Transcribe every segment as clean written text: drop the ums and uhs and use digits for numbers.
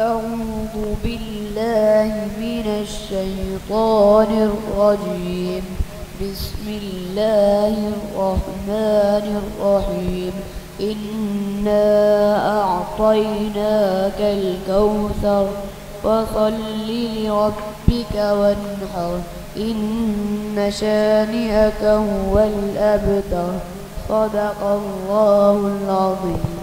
أعوذ بالله من الشيطان الرجيم. بسم الله الرحمن الرحيم. إنا أعطيناك الكوثر فصل لربك وانحر إن شانئك هو الأبتر. صدق الله العظيم.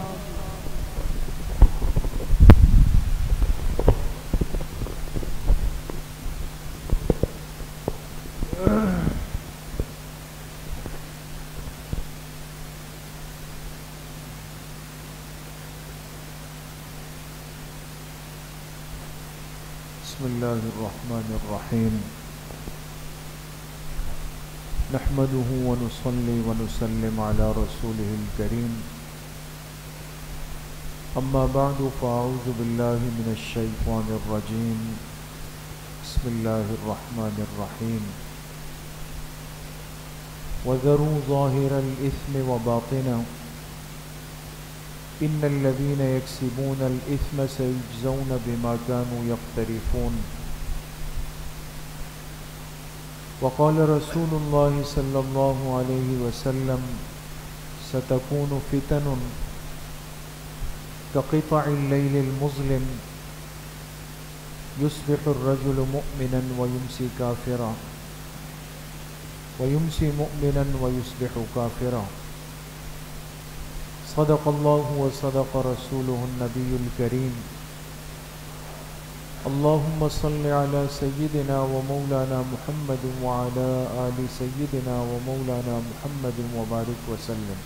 بسم الله الرحمن الرحيم. نحمده ونصلي ونسلم على رسوله الكريم. أما بعد فأعوذ بالله من الشيطان الرجيم. بسم الله الرحمن الرحيم. وذروا ظاهر الإثم وباطنه إن الذين يكسبون الإثم سيجزون بما كانوا يقترفون. وقال رسول الله صلى الله عليه وسلم ستكون فتن كقطع الليل المظلم يصبح الرجل مؤمنا ويمسي كافرا ويمسي مؤمنا ويصبح كافرا. صدق الله وصدق رسوله النبي الكريم. اللهم صل على سيدنا ومولانا محمد وعلى آل سيدنا ومولانا محمد وبارك وسلم.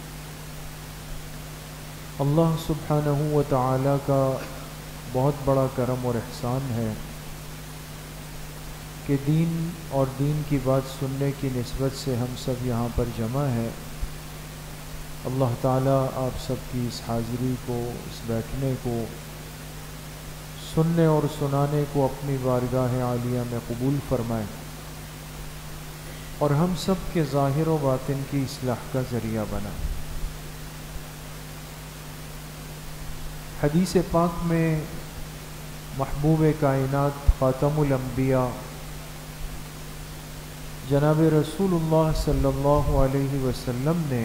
اللہ سبحانہ و تعالی کا بہت بڑا کرم اور احسان ہے کہ دین اور دین کی بات سننے کی نسبت سے ہم سب یہاں پر جمع ہیں. اللہ تعالیٰ آپ سب کی اس حاضری کو، اس بیٹھنے کو، سننے اور سنانے کو اپنی بارگاہ عالیہ میں قبول فرمائے اور ہم سب کے ظاہر و باطن کی اصلاح کا ذریعہ بنا. حدیث پاک میں محبوب کائنات خاتم الانبیاء جناب رسول اللہ صلی اللہ علیہ وسلم نے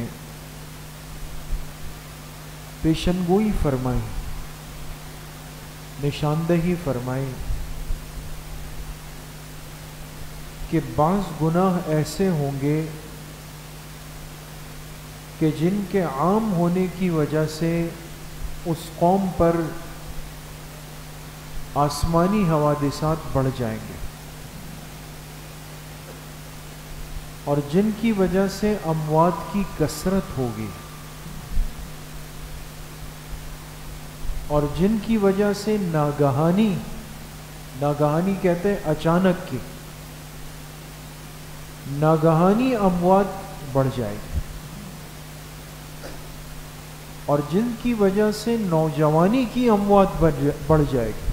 پیشن گوئی فرمائی، نشاندہی فرمائی کہ بعض گناہ ایسے ہوں گے کہ جن کے عام ہونے کی وجہ سے اس قوم پر آسمانی حوادثات بڑھ جائیں گے، اور جن کی وجہ سے اموات کی کثرت ہوگی، اور جن کی وجہ سے ناگہانی کہتے ہیں اچانک کی، ناگہانی اموات بڑھ جائے گی، اور جن کی وجہ سے نوجوانی کی اموات بڑھ جائے گی.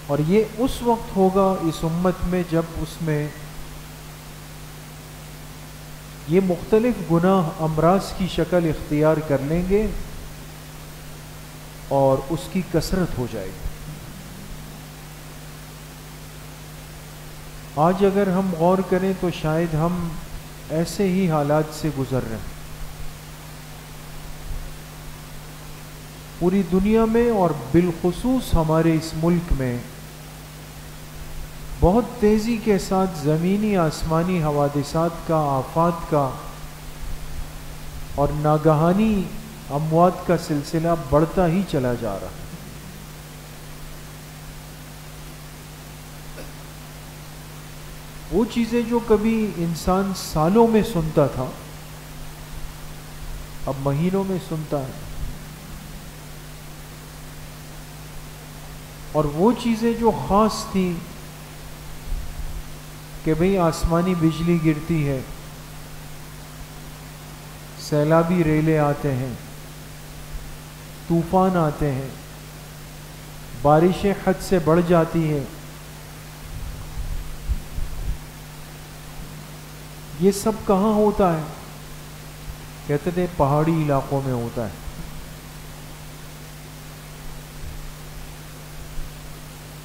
اور یہ اس وقت ہوگا اس امت میں جب اس میں یہ مختلف گناہ امراض کی شکل اختیار کر لیں گے اور اس کی کثرت ہو جائے گی. آج اگر ہم غور کریں تو شاید ہم ایسے ہی حالات سے گزر رہے ہیں. پوری دنیا میں اور بالخصوص ہمارے اس ملک میں بہت تیزی کے ساتھ زمینی آسمانی حوادثات کا، آفات کا اور ناگہانی اموات کا سلسلہ بڑھتا ہی چلا جا رہا ہے. وہ چیزیں جو کبھی انسان سالوں میں سنتا تھا اب مہینوں میں سنتا ہے، اور وہ چیزیں جو خاص تھیں کہ بھئی آسمانی بجلی گرتی ہے، سیلابی ریلے آتے ہیں، طوفان آتے ہیں، بارشیں حد سے بڑھ جاتی ہیں، یہ سب کہاں ہوتا ہے؟ کہتے تھے پہاڑی علاقوں میں ہوتا ہے،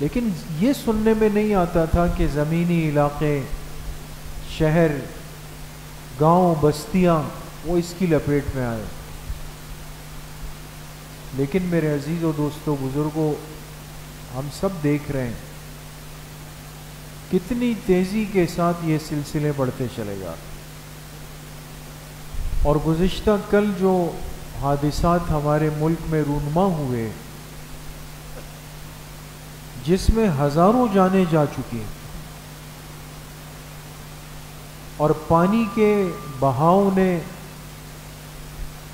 لیکن یہ سننے میں نہیں آتا تھا کہ زمینی علاقے، شہر، گاؤں، بستیاں وہ اس کی لپیٹ میں آئے۔ لیکن میرے عزیز و دوستو، بزرگوں، ہم سب دیکھ رہے ہیں کتنی تیزی کے ساتھ یہ سلسلے بڑھتے چلے جا رہے، اور گزشتہ کل جو حادثات ہمارے ملک میں رونما ہوئے، جس میں ہزاروں جانیں جا چکی ہیں، اور پانی کے بہاؤ نے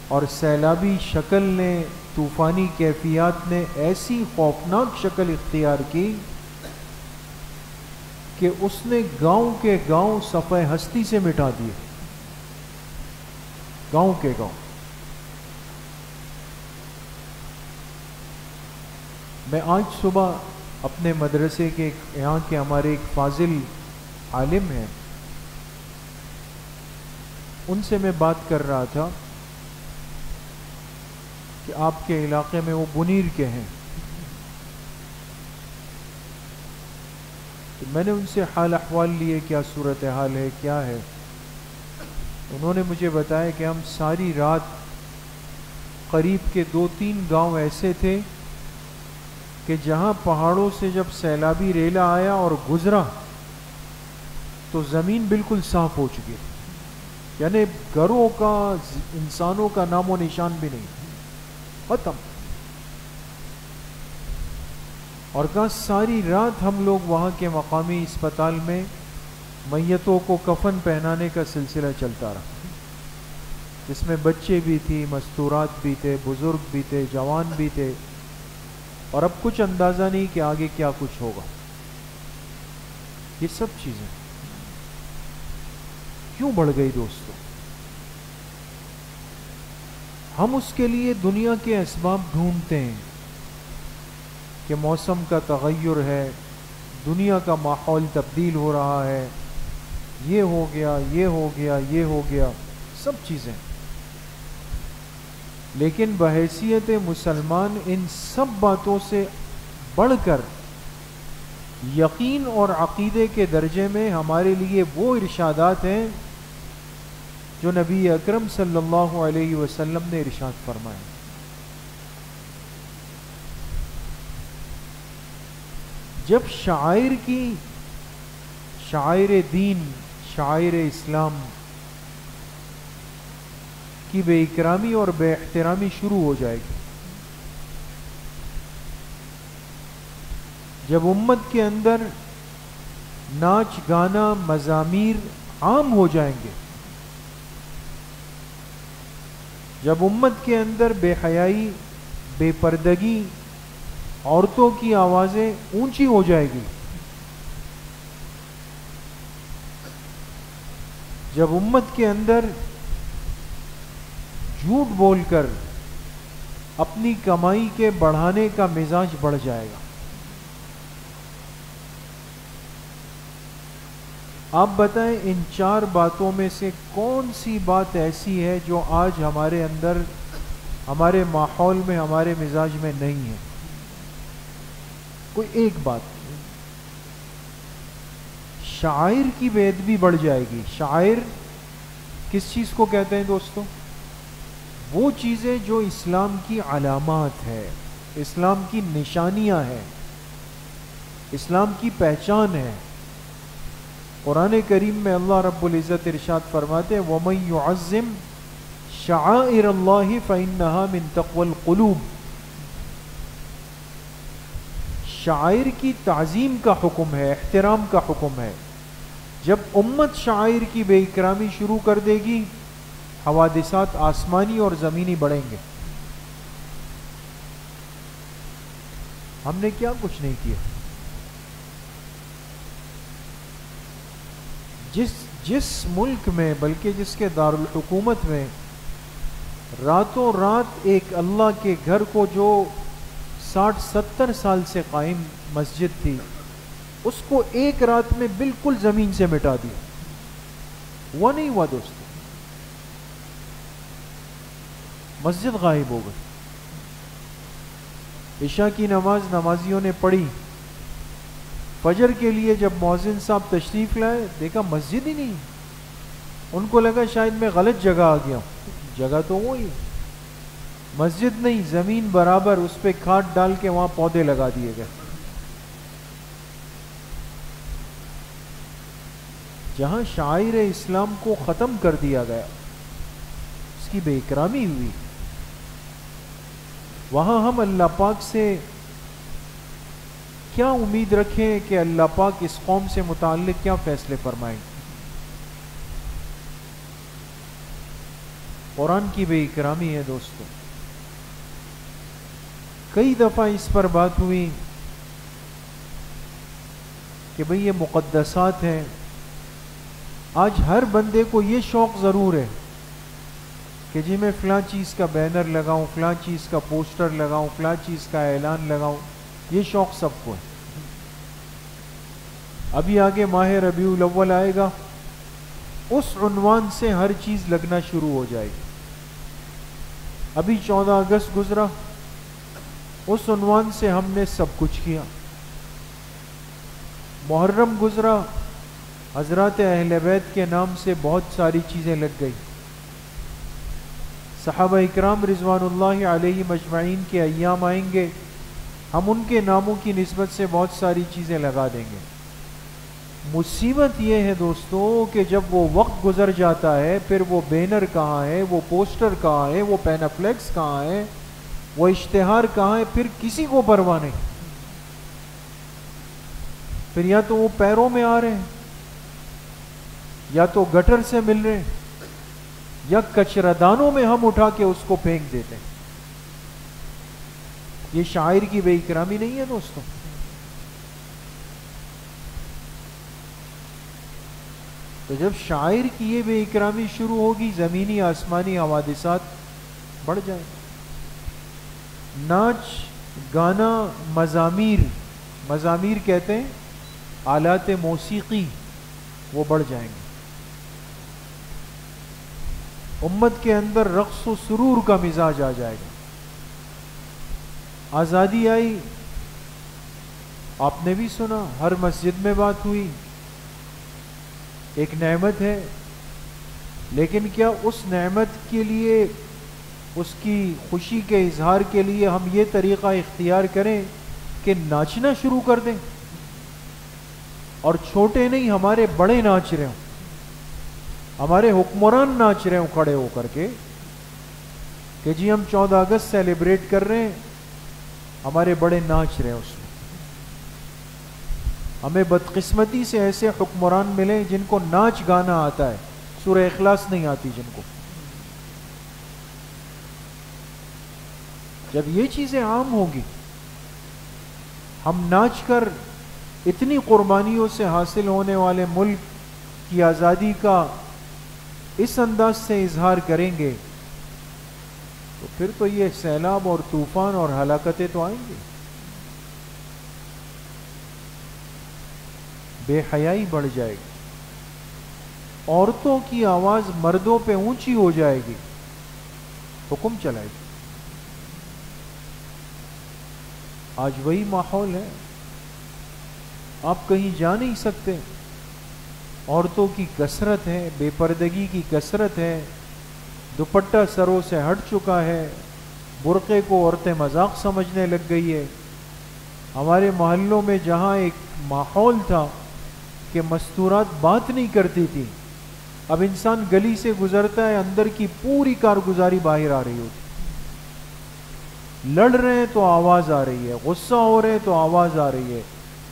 اور سیلابی شکل نے، طوفانی کیفیات نے ایسی خوفناک شکل اختیار کی کہ اس نے گاؤں کے گاؤں صفحہ ہستی سے مٹا دیے، گاؤں کے گاؤں۔ میں آج صبح اپنے مدرسے کے یہاں کے ہمارے ایک فاضل عالم ہیں، ان سے میں بات کر رہا تھا کہ آپ کے علاقے میں وہ بنیر کے ہیں، تو میں نے ان سے حال احوال لیے، کیا صورتحال ہے، کیا ہے۔ انہوں نے مجھے بتایا کہ ہم ساری رات قریب کے 2-3 گاؤں ایسے تھے کہ جہاں پہاڑوں سے جب سیلابی ریلا آیا اور گزرا تو زمین بالکل صاف ہو چکی، یعنی گھروں کا، انسانوں کا نام و نشان بھی نہیں، ختم۔ اور کہا ساری رات ہم لوگ وہاں کے مقامی اسپتال میں میتوں کو کفن پہنانے کا سلسلہ چلتا رہا، جس میں بچے بھی تھی، مستورات بھی تھے، بزرگ بھی تھے، جوان بھی تھے، اور اب کچھ اندازہ نہیں کہ آگے کیا کچھ ہوگا۔ یہ سب چیزیں کیوں بڑھ گئی دوستو؟ ہم اس کے لیے دنیا کے اسباب ڈھونڈتے ہیں کہ موسم کا تغیر ہے، دنیا کا ماحول تبدیل ہو رہا ہے، یہ ہو گیا، یہ ہو گیا، یہ ہو گیا، سب چیزیں۔ لیکن بحیثیت مسلمان ان سب باتوں سے بڑھ کر یقین اور عقیدے کے درجے میں ہمارے لیے وہ ارشادات ہیں جو نبی اکرم صلی اللہ علیہ وسلم نے ارشاد فرمائے۔ جب شعائر دین، شعائر اسلام کی بے اکرامی اور بے احترامی شروع ہو جائے گی، جب امت کے اندر ناچ گانا، مزامیر عام ہو جائیں گے، جب امت کے اندر بے حیائی، بے پردگی، عورتوں کی آوازیں اونچی ہو جائے گی، جب امت کے اندر جھوٹ بول کر اپنی کمائی کے بڑھانے کا مزاج بڑھ جائے گا۔ آپ بتائیں ان 4 باتوں میں سے کون سی بات ایسی ہے جو آج ہمارے اندر، ہمارے ماحول میں، ہمارے مزاج میں نہیں ہے؟ کوئی ایک بات۔ شاعر کی بے ادبی بڑھ جائے گی۔ شاعر کس چیز کو کہتے ہیں دوستو؟ وہ چیزیں جو اسلام کی علامات ہے، اسلام کی نشانیاں ہیں، اسلام کی پہچان ہے۔ قرآن کریم میں اللہ رب العزت ارشاد فرماتے ہیں وَمَن يُعَظِّمْ شَعَائِرَ اللَّهِ فَإِنَّهَا مِن تَقْوَى الْقُلُوبِ۔ شاعر کی تعظیم کا حکم ہے، احترام کا حکم ہے۔ جب امت شاعر کی بے اکرامی شروع کر دے گی، حوادثات آسمانی اور زمینی بڑھیں گے۔ ہم نے کیا کچھ نہیں کیا۔ جس ملک میں، بلکہ جس کے دارالحکومت میں راتوں رات ایک اللہ کے گھر کو جو 60-70 سال سے قائم مسجد تھی، اس کو ایک رات میں بالکل زمین سے مٹا دیا، وہ نہیں ہوا دوستو۔ مسجد غائب ہو گئی. عشاء کی نماز نمازیوں نے پڑھی. فجر کے لیے جب مؤذن صاحب تشریف لائے دیکھا مسجد ہی نہیں. ان کو لگا شاید میں غلط جگہ آ گیا ہوں. جگہ تو وہی ہے, مسجد نہیں, زمین برابر, اس پہ کھاد ڈال کے وہاں پودے لگا دیے گئے. جہاں شاعر اسلام کو ختم کر دیا گیا, اس کی بے اکرامی ہوئی, وہاں ہم اللہ پاک سے کیا امید رکھیں کہ اللہ پاک اس قوم سے متعلق کیا فیصلے فرمائیں. قرآن کی بے اکرامی ہے دوستو. کئی دفعہ اس پر بات ہوئی کہ بھئی یہ مقدسات ہیں. آج ہر بندے کو یہ شوق ضرور ہے کہ جی میں فلاں چیز کا بینر لگاؤں, فلاں چیز کا پوسٹر لگاؤں, فلاں چیز کا اعلان لگاؤں. یہ شوق سب کو ہے. ابھی آگے ماہ ربیع الاول آئے گا, اس عنوان سے ہر چیز لگنا شروع ہو جائے گی. ابھی 14 اگست گزرا, اس عنوان سے ہم نے سب کچھ کیا. محرم گزرا, حضرات اہل بیت کے نام سے بہت ساری چیزیں لگ گئی. صحابہ اکرام رضوان اللہ علیہم اجمعین کے ایام آئیں گے, ہم ان کے ناموں کی نسبت سے بہت ساری چیزیں لگا دیں گے. مصیبت یہ ہے دوستو کہ جب وہ وقت گزر جاتا ہے پھر وہ بینر کہاں ہے, وہ پوسٹر کہاں ہے, وہ پینافلیکس کہاں ہے, وہ اشتہار کہاں ہے, پھر کسی کو پرواہ نہیں. پھر یا تو وہ پیروں میں آ رہے ہیں, یا تو گٹر سے مل رہے ہیں, یا کچرا دانوں میں ہم اٹھا کے اس کو پھینک دیتے ہیں. یہ شاعر کی بے اکرامی نہیں ہے دوستو. تو جب شاعر کی یہ بے اکرامی شروع ہوگی, زمینی آسمانی حوادثات بڑھ جائیں. ناچ گانا, مزامیر, مزامیر کہتے ہیں آلات موسیقی, وہ بڑھ جائیں گے. امت کے اندر رقص و سرور کا مزاج آ جائے گا. آزادی آئی, آپ نے بھی سنا, ہر مسجد میں بات ہوئی, ایک نعمت ہے, لیکن کیا اس نعمت کے لیے, اس کی خوشی کے اظہار کے لیے ہم یہ طریقہ اختیار کریں کہ ناچنا شروع کر دیں؟ اور چھوٹے نہیں, ہمارے بڑے ناچ رہے ہوں, ہمارے حکمران ناچ رہے ہوں کھڑے ہو کر کے کہ جی ہم 14 اگست سیلیبریٹ کر رہے ہیں, ہمارے بڑے ناچ رہے ہیں اس میں. ہمیں بدقسمتی سے ایسے حکمران ملے جن کو ناچ گانا آتا ہے, سورہ اخلاص نہیں آتی جن کو. جب یہ چیزیں عام ہوگی, ہم ناچ کر اتنی قربانیوں سے حاصل ہونے والے ملک کی آزادی کا اس انداز سے اظہار کریں گے, تو پھر تو یہ سیلاب اور طوفان اور ہلاکتیں تو آئیں گے. بے حیائی بڑھ جائے گی, عورتوں کی آواز مردوں پہ اونچی ہو جائے گی, حکم چلائے گی. آج وہی ماحول ہے, آپ کہیں جا نہیں سکتے. عورتوں کی کثرت ہے, بے پردگی کی کثرت ہے, دوپٹہ سروں سے ہٹ چکا ہے, برقعے کو عورتیں مذاق سمجھنے لگ گئی ہے. ہمارے محلوں میں جہاں ایک ماحول تھا کہ مستورات بات نہیں کرتی تھی, اب انسان گلی سے گزرتا ہے, اندر کی پوری کارگزاری باہر آ رہی ہوتی. لڑ رہے ہیں تو آواز آ رہی ہے, غصہ ہو رہے ہیں تو آواز آ رہی ہے,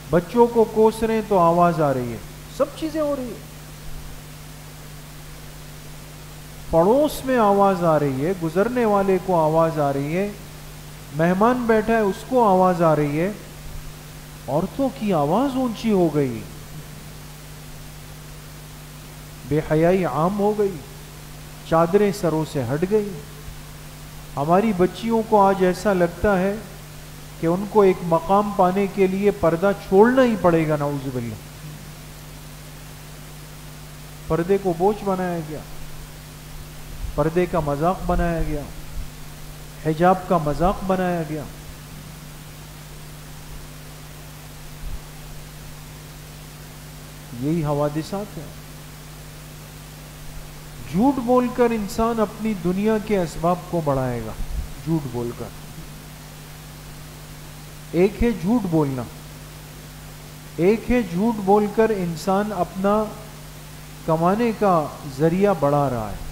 بچوں کو کوس رہے ہیں تو آواز آ رہی ہے, سب چیزیں ہو رہی ہے. پڑوس میں آواز آ رہی ہے, گزرنے والے کو آواز آ رہی ہے, مہمان بیٹھا ہے اس کو آواز آ رہی ہے. عورتوں کی آواز اونچی ہو گئی, بے حیائی عام ہو گئی, چادریں سروں سے ہٹ گئی. ہماری بچیوں کو آج ایسا لگتا ہے کہ ان کو ایک مقام پانے کے لیے پردہ چھوڑنا ہی پڑے گا. نعوذ باللہ, پردے کو بوجھ بنایا گیا, پردے کا مذاق بنایا گیا. حجاب کا مذاق بنایا گیا. یہی حوادثات ہیں. جھوٹ بول کر انسان اپنی دنیا کے اسباب کو بڑھائے گا. جھوٹ بول کر، ایک ہے جھوٹ بولنا، ایک ہے جھوٹ بول کر انسان اپنا کمانے کا ذریعہ بڑھا رہا ہے.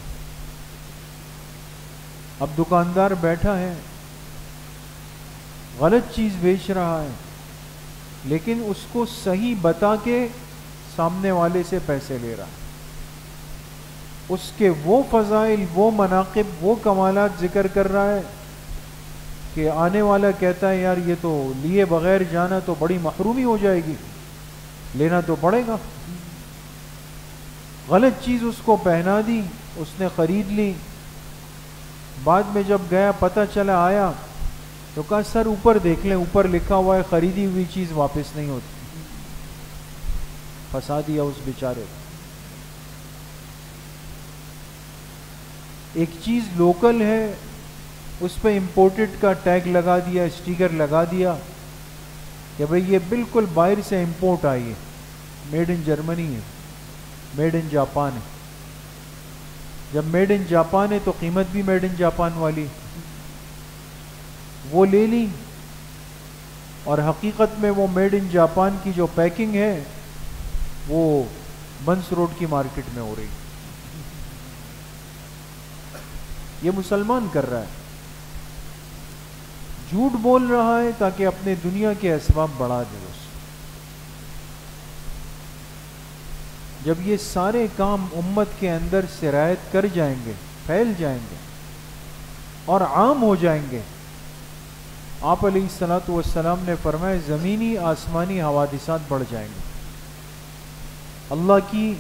اب دکاندار بیٹھا ہے، غلط چیز بیچ رہا ہے، لیکن اس کو صحیح بتا کے سامنے والے سے پیسے لے رہا ہے. اس کے وہ فضائل، وہ مناقب، وہ کمالات ذکر کر رہا ہے کہ آنے والا کہتا ہے یار یہ تو لیے بغیر جانا تو بڑی محرومی ہو جائے گی، لینا تو پڑے گا. غلط چیز اس کو پہنا دی، اس نے خرید لی. بعد میں جب گیا پتہ چلا آیا تو کہا سر اوپر دیکھ لیں، اوپر لکھا ہوا ہے خریدی ہوئی چیز واپس نہیں ہوتی. پھنسا دیا اس بیچارے کو. ایک چیز لوکل ہے، اس پہ امپورٹڈ کا ٹیگ لگا دیا، اسٹیکر لگا دیا کہ بھئی یہ بالکل باہر سے امپورٹ آئی ہے، میڈ ان جرمنی ہے، میڈ ان جاپان ہے. جب میڈ ان جاپان ہے تو قیمت بھی میڈ ان جاپان والی. وہ لے لی اور حقیقت میں وہ میڈ ان جاپان کی جو پیکنگ ہے وہ بنس روڈ کی مارکیٹ میں ہو رہی. یہ مسلمان کر رہا ہے، جھوٹ بول رہا ہے تاکہ اپنے دنیا کے اسباب بڑھا دے. اس جب یہ سارے کام امت کے اندر سرایت کر جائیں گے، پھیل جائیں گے اور عام ہو جائیں گے، آپ علیہ الصلوۃ والسلام نے فرمایا زمینی آسمانی حوادثات بڑھ جائیں گے، اللہ کی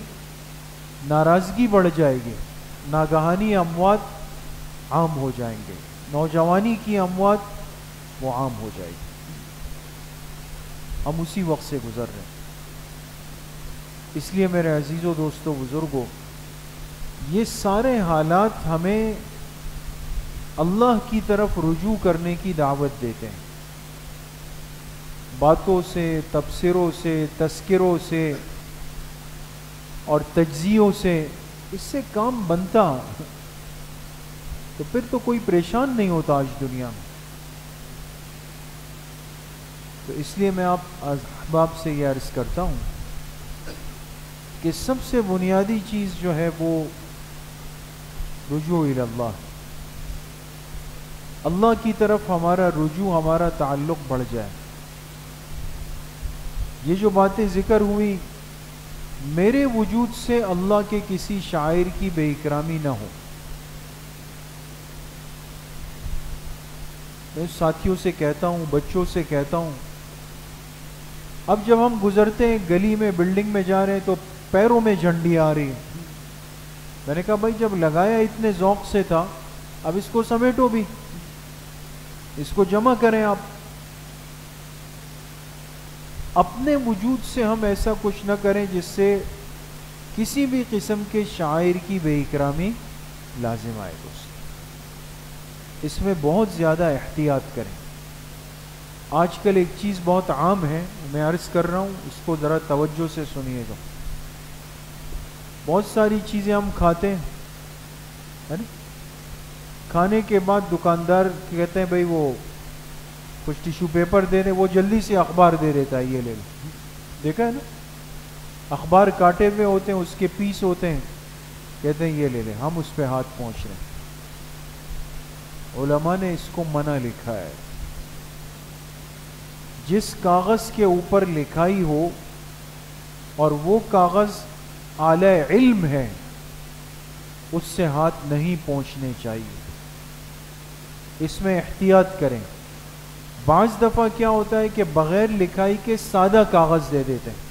ناراضگی بڑھ جائے گی، ناگہانی اموات عام ہو جائیں گے، نوجوانی کی اموات وہ عام ہو جائے گی. ہم اسی وقت سے گزر رہے ہیں. اس لیے میرے عزیزوں، دوستوں، بزرگوں، یہ سارے حالات ہمیں اللہ کی طرف رجوع کرنے کی دعوت دیتے ہیں. باتوں سے، تبصروں سے، تذکروں سے اور تجزیوں سے اس سے کام بنتا تو پھر تو کوئی پریشان نہیں ہوتا آج دنیا میں. تو اس لیے میں آپ احباب سے یہ عرض کرتا ہوں کہ سب سے بنیادی چیز جو ہے وہ رجوع الی اللہ. اللہ کی طرف ہمارا رجوع، ہمارا تعلق بڑھ جائے. یہ جو باتیں ذکر ہوئی، میرے وجود سے اللہ کے کسی شاعر کی بے اکرامی نہ ہو. میں ساتھیوں سے کہتا ہوں، بچوں سے کہتا ہوں، اب جب ہم گزرتے ہیں گلی میں، بلڈنگ میں جا رہے ہیں تو پیروں میں جھنڈی آ رہی ہے. میں نے کہا بھائی جب لگایا اتنے ذوق سے تھا، اب اس کو سمیٹو بھی، اس کو جمع کریں. آپ اپنے وجود سے ہم ایسا کچھ نہ کریں جس سے کسی بھی قسم کے شاعر کی بے اکرامی لازم آئے. اس میں بہت زیادہ احتیاط کریں. آج کل ایک چیز بہت عام ہے، میں عرض کر رہا ہوں، اس کو ذرا توجہ سے سنیے گا. بہت ساری چیزیں ہم کھاتے ہیں، ہے نا؟ کھانے کے بعد دکاندار کہتے ہیں بھئی وہ کچھ ٹیشو پیپر دے دیں، وہ جلدی سے اخبار دے دیتا ہے، یہ لے لو. دیکھا ہے نا؟ اخبار کاٹے ہوئے ہوتے ہیں، اس کے پیس ہوتے ہیں، کہتے ہیں یہ لے لیں. ہم اس پہ ہاتھ پہنچ رہے ہیں. علماء نے اس کو منع لکھا ہے. جس کاغذ کے اوپر لکھائی ہو اور وہ کاغذ اعلی علم ہے، اس سے ہاتھ نہیں پہنچنے چاہیے. اس میں احتیاط کریں. بعض دفعہ کیا ہوتا ہے کہ بغیر لکھائی کے سادہ کاغذ دے دیتے ہیں،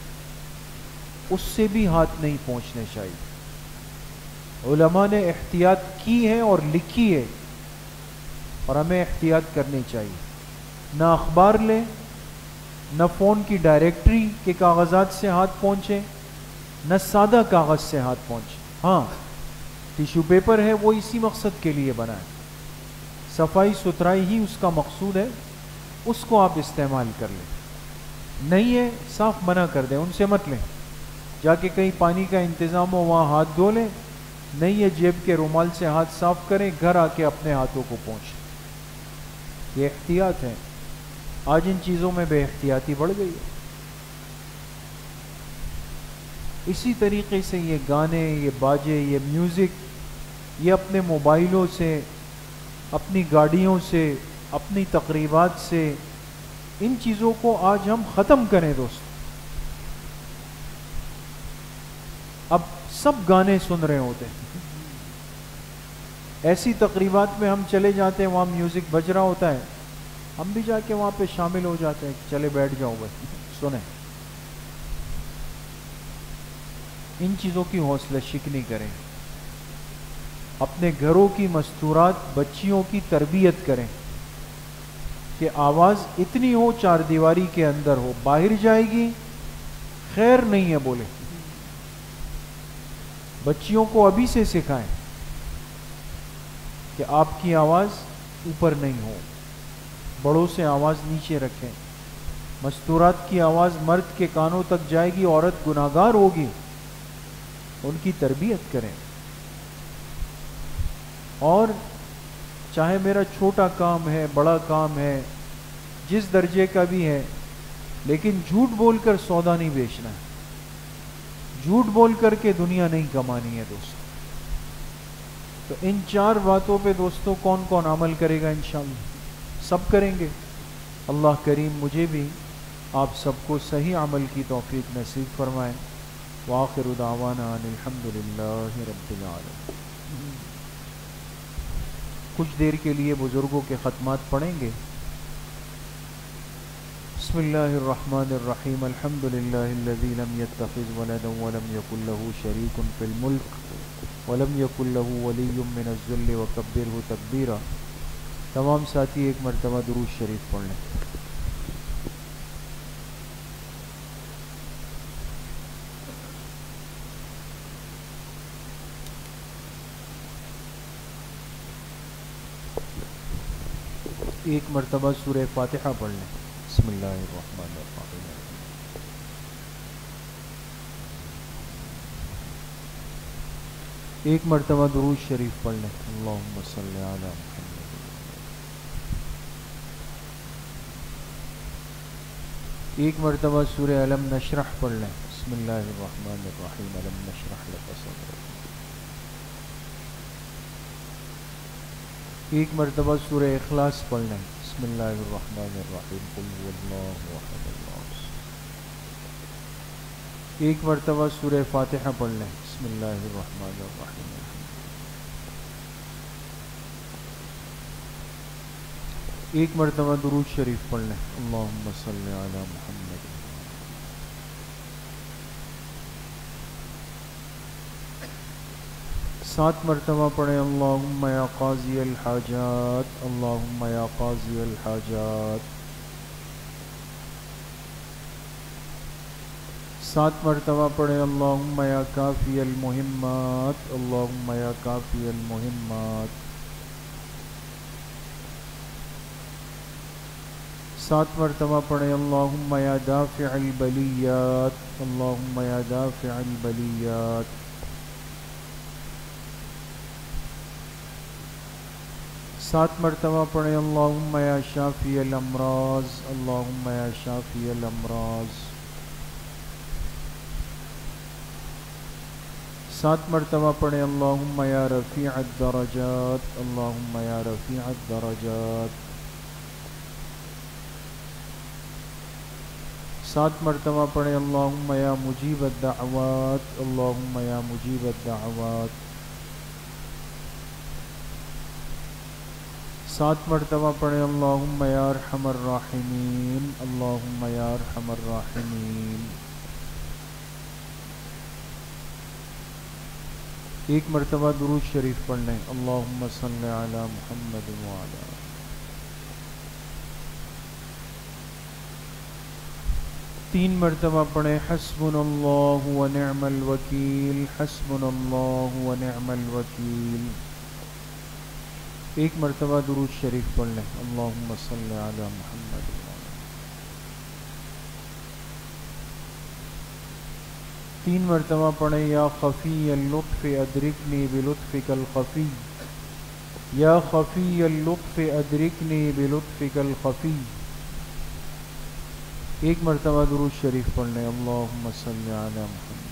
اس سے بھی ہاتھ نہیں پہنچنے چاہیے. علماء نے احتیاط کی ہے اور لکھی ہے، اور ہمیں احتیاط کرنی چاہیے. نہ اخبار لیں، نہ فون کی ڈائریکٹری کے کاغذات سے ہاتھ پہنچے، نہ سادہ کاغذ سے ہاتھ پہنچے. ہاں ٹیشو پیپر ہے وہ اسی مقصد کے لیے بنا ہے. صفائی ستھرائی ہی اس کا مقصود ہے، اس کو آپ استعمال کر لیں، نہیں ہے صاف منع کر دیں، ان سے مت لیں، جا کے کہیں پانی کا انتظام ہو وہاں ہاتھ دھو لیں، نہیں ہے جیب کے رومال سے ہاتھ صاف کریں، گھر آ کے اپنے ہاتھوں کو پوچھیں، یہ احتیاط ہے۔ آج ان چیزوں میں بے احتیاطی بڑھ گئی ہے۔ اسی طریقے سے یہ گانے، یہ باجے، یہ میوزک، یہ اپنے موبائلوں سے، اپنی گاڑیوں سے، اپنی تقریبات سے، ان چیزوں کو آج ہم ختم کریں دوست۔ اب سب گانے سن رہے ہوتے ہیں، ایسی تقریبات میں ہم چلے جاتے ہیں، وہاں میوزک بج رہا ہوتا ہے، ہم بھی جا کے وہاں پہ شامل ہو جاتے ہیں کہ چلے بیٹھ جاؤ بھائی سنیں۔ ان چیزوں کی حوصلہ شکنی کریں، اپنے گھروں کی مستورات بچیوں کی تربیت کریں کہ آواز اتنی ہو چار دیواری کے اندر ہو، باہر جائے گی خیر نہیں ہے بولے۔ بچیوں کو ابھی سے سکھائیں کہ آپ کی آواز اوپر نہیں ہو، بڑوں سے آواز نیچے رکھیں۔ مستورات کی آواز مرد کے کانوں تک جائے گی، عورت گناہگار ہوگی، ان کی تربیت کریں۔ اور چاہے میرا چھوٹا کام ہے، بڑا کام ہے، جس درجے کا بھی ہے، لیکن جھوٹ بول کر سودا نہیں بیچنا ہے، جھوٹ بول کر کے دنیا نہیں کمانی ہے دوستو۔ تو ان چار باتوں پہ دوستو کون کون عمل کرے گا انشاءاللہ؟ سب کریں گے۔ اللہ کریم مجھے بھی آپ سب کو صحیح عمل کی توفیق نصیب فرمائے۔ وآخر دعوانا ان الحمدللہ رب العالمین۔ کچھ دیر کے لیے بزرگوں کے ختمات پڑھیں گے۔ بسم اللہ الرحمن الرحیم، الحمد للہ الذی لم يتخذ ولدا ولم يكن له شریک فی الملک ولم يكن له ولی من الذل وکبرہ تکبیرا۔ تمام ساتھی ایک مرتبہ درود شریف پڑھ لیں۔ ایک مرتبہ سورہ فاتحہ پڑھ لیں۔ بسم اللہ الرحمن الرحیم۔ ایک مرتبہ درود شریف پڑھ لیں۔ اللہم صلی علی محمد۔ ایک مرتبہ سورہ الم نشرح پڑھ لیں۔ بسم اللہ الرحمن الرحیم، الم نشرح لک صدرک۔ ایک مرتبہ سورہ اخلاص پڑھ لیں۔ بسم اللہ الرحمن الرحیم، قل هو اللہ احد اللہ الصمد۔ ایک مرتبہ سورہ فاتحہ پڑھ لیں۔ بسم اللہ الرحمن الرحیم۔ ایک مرتبہ درود شریف پڑھ لیں۔ اللہم صلی علی محمد۔ سات مرتبہ پڑھیں۔ اللہم یا قاضی الحاجات، اللہم یا قاضی الحاجات۔ سات مرتبہ پڑھیں۔ اللہم یا کافی المہمات، اللہم یا کافی المہمات۔ سات مرتبہ پڑھیں۔ اللہم یا دافع البلیات، اللہم یا دافع البلیات۔ سات مرتبہ پڑھیں۔ اللہم یا شافی الامراض، اللہم یا شافی الامراض۔ سات مرتبہ پڑھیں۔ اللہم یا رفیع الدرجات، اللہم یا رفیع الدرجات۔ سات مرتبہ پڑھیں۔ اللہم یا مجیب الدعوات، اللہم یا مجیب الدعوات۔ سات مرتبہ پڑھیں۔ اللہم یا ارحم الراحمین، اللہم یا ارحم الراحمین۔ ایک مرتبہ درود شریف پڑھ لیں۔ اللہم صلی علی محمد وعلی۔ تین مرتبہ پڑھیں۔ حسبنا اللہ ونعم الوکیل، حسبنا اللہ ونعم الوکیل۔ ایک مرتبہ درود شریف پڑھ لیں، اللہم صلی علی محمد۔ تین مرتبہ پڑھیں، یا خفی اللطف ادرکنی بلطفک الخفی، یا خفی اللطف ادرکنی بلطفک الخفی۔ ایک مرتبہ درود شریف پڑھ لیں، اللہم صلی علی محمد۔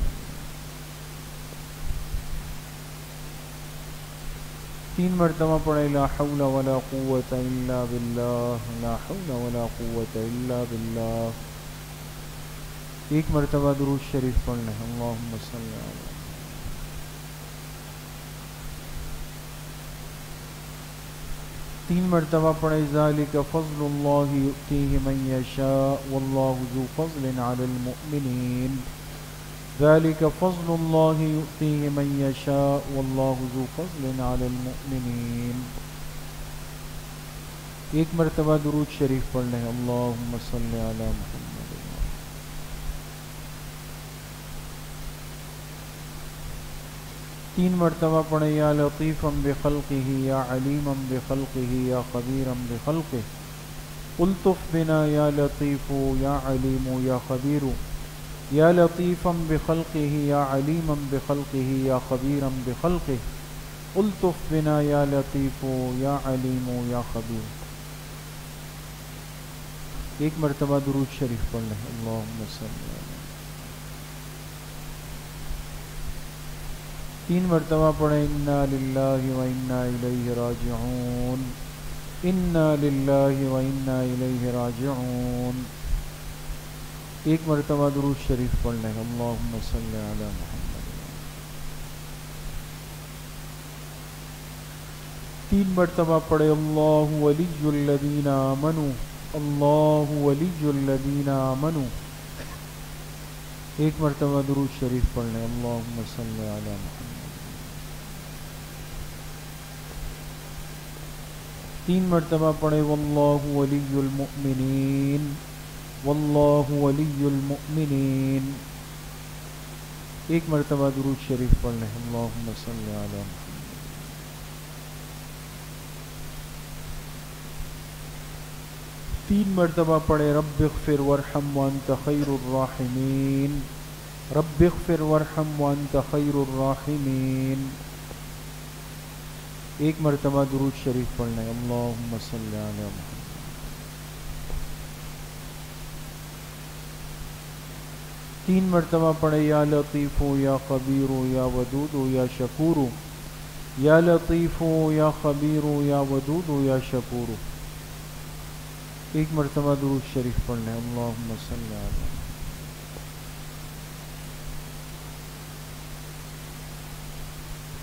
تین مرتبہ پڑھیں، لا حول ولا قوة الا باللہ، لا حول ولا قوة الا باللہ۔ ایک مرتبہ درود شریف پڑھ لیں، اللہم صلی علی۔ تین مرتبہ پڑھیں، ذالک فضل اللہ یؤتیہ من یشاء واللہ ذو فضل علی المؤمنین، ذالک فضل اللہ یؤتیہ من یشاء واللہ ذو فضل علی المؤمنین۔ ایک مرتبہ درود شریف پڑھ لیں، اللہم صلی علی محمد۔ تین مرتبہ پڑھیں، یا لطیفا بخلقہ یا علیما بخلقہ یا خبیرا بخلقہ، الطف بنا یا لطیف یا علیم یا خبیر، یا لطیفا بخلقہ یا علیما بخلقہ یا خبیرا بخلقہ، الطف بنا یا لطیف یا علیم یا خبیر۔ ایک مرتبہ درود شریف پڑھ لیں، اللہم صلی علی۔ تین مرتبہ پڑھیں، انا للہ و انا الیہ راجعون، انا للہ و انا الیہ راجعون۔ ایک مرتبہ درود شریف پڑھ لیں، اللہم صلی علی محمد۔ تین مرتبہ پڑھیں، اللہ ولی الذین آمنوا، اللہ ولی الذین آمنوا۔ ایک مرتبہ درود شریف پڑھ لیں، اللہم صلی علی محمد۔ تین مرتبہ پڑھیں، واللہ ولی المؤمنین، واللہ ولی المؤمنین۔ ایک مرتبہ درود شریف پڑھ لیں، اللہم صلی علی محمد۔ تین مرتبہ پڑھیں، رب اغفر وارحم وانت خیر الراحمین، رب اغفر وارحم وانت خیر الراحمین۔ ایک مرتبہ درود شریف پڑھ لیں، اللہم صلی علی محمد۔ تین مرتبہ پڑھیں، یا لطیف یا خبیر یا ودود یا شکور، یا لطیف یا خبیر یا ودود یا شکور۔ ایک مرتبہ درود شریف پڑھ لیں، اللہم صلی علی محمد۔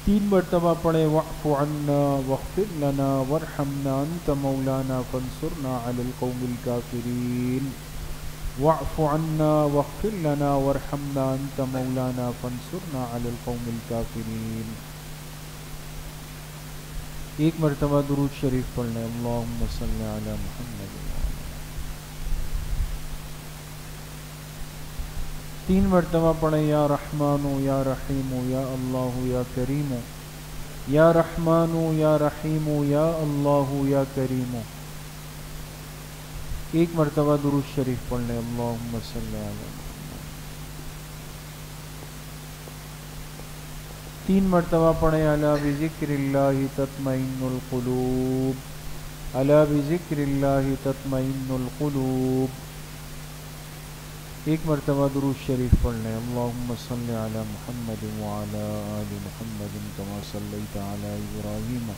تین مرتبہ پڑھیں، واعف عنا واغفر لنا وارحمنا انت مولانا فانصرنا علی القوم الکافرین، واعف عنا واغفر لنا وارحمنا انت مولانا فانصرنا علی القوم الکافرین۔ ایک مرتبہ درود شریف پڑھ لیں، اللہم صلی علی محمد۔ تین مرتبہ پڑھیں، یا رحمان یا رحیم یا اللہ یا کریم، یا رحمان یا رحیم یا اللہ یا کریم۔ ایک مرتبہ درود شریف پڑھ لیں، اللہم صلی علی محمد۔ تین مرتبہ پڑھیں، الا بذکر اللہ تطمئن القلوب، الا بذکر اللہ تطمئن القلوب۔ ایک مرتبہ درود شریف پڑھ لیں، اللہم صلی علی محمد وعلی آل محمد کما صلیت علی ابراہیم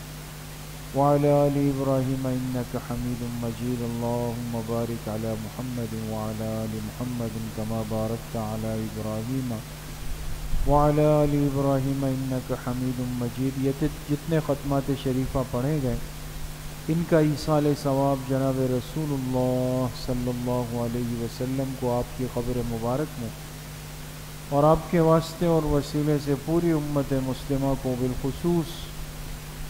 وعلی آل ابراہیم انک حمید مجید، اللہم بارک علی محمد وعلی آل محمد کما بارکت علی ابراہیم وعلی آل ابراہیم انک حمید مجید۔ یہ جتنے ختمات شریفہ پڑھے گئے ان کا ایصال ثواب جناب رسول اللہ صلی اللہ علیہ وسلم کو آپ کی قبر مبارک میں اور آپ کے واسطے اور وسیلے سے پوری امت مسلمہ کو، بالخصوص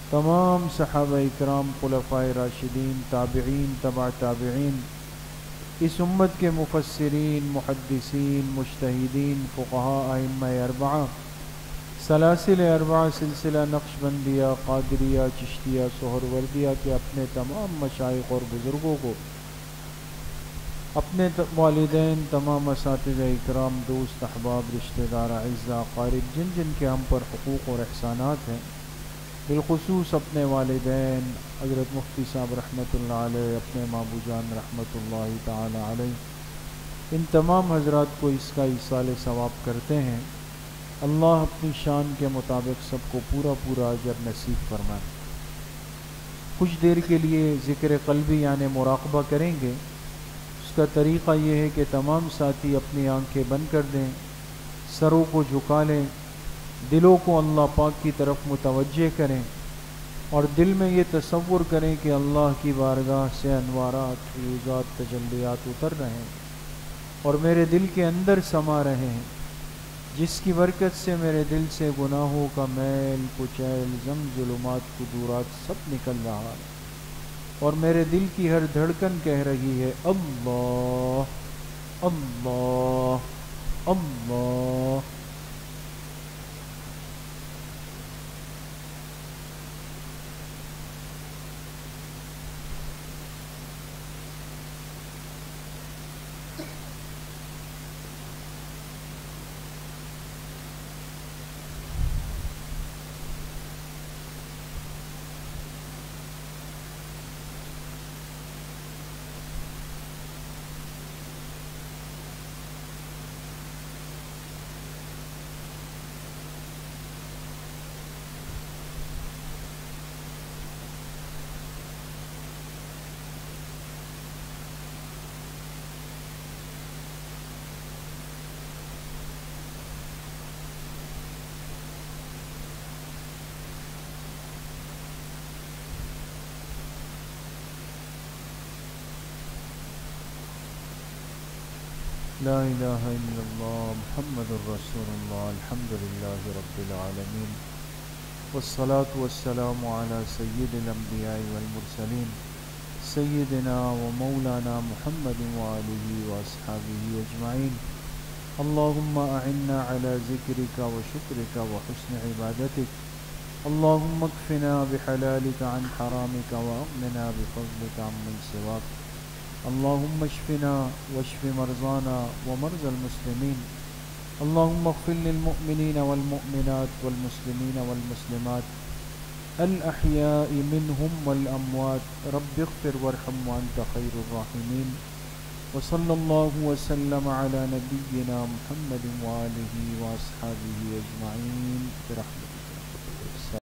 تمام صحابہ اکرام، خلفائے راشدین، تابعین، تبع تابعین، اس امت کے مفسرین، محدثین، مجتہدین، فقہاء، ائمہ اربعہ، سلاسل اربعہ سلسلہ نقشبندیہ، قادریہ، چشتیہ، سہروردیہ کے اپنے تمام مشائخ اور بزرگوں کو، اپنے والدین، تمام اساتذہ اکرام، دوست، احباب، رشتہ دار، اعزاء، اقارب، جن جن کے ہم پر حقوق اور احسانات ہیں، بالخصوص اپنے والدین حضرت مفتی صاحب رحمۃ اللہ علیہ، اپنے مابو جان رحمۃ اللہ تعالی علیہ، ان تمام حضرات کو اس کا ایصال ثواب کرتے ہیں۔ اللہ اپنی شان کے مطابق سب کو پورا پورا اجر نصیب فرمائے۔ کچھ دیر کے لیے ذکر قلبی یعنی مراقبہ کریں گے۔ اس کا طریقہ یہ ہے کہ تمام ساتھی اپنی آنکھیں بند کر دیں، سروں کو جھکا لیں، دلوں کو اللہ پاک کی طرف متوجہ کریں اور دل میں یہ تصور کریں کہ اللہ کی بارگاہ سے انوارات، فیوزات، تجلیات اتر رہے ہیں اور میرے دل کے اندر سما رہے ہیں، جس کی برکت سے میرے دل سے گناہوں کا میل، کچیل، زنگ، ظلمات، قدورات سب نکل رہا ہے اور میرے دل کی ہر دھڑکن کہہ رہی ہے اللہ اللہ اللہ۔ لا الہ الا اللہ محمد الرسول اللہ الحمد للہ رب العالمین والصلاة والسلام علی سید الانبیاء والمرسلین سیدنا و مولانا محمد وآلہ واصحابہ اجمعین۔ اللہم اعنا علی ذکرک و شکرک و حسن عبادتک، اللہم اکفنا بحلالک عن حرامک و اغننا بفضلک عمن سواک، اللہم اشفنا واشف مرضانا ومرضى المسلمین، اللہم اغفر للمؤمنین والمؤمنات والمسلمین والمسلمات الاحیاء منهم والاموات، رب اغفر وارحم وانت خیر الراحمین، وصلی اللہ وسلم علی نبینا محمد وآلہ واصحابہ اجمعین برحمتک۔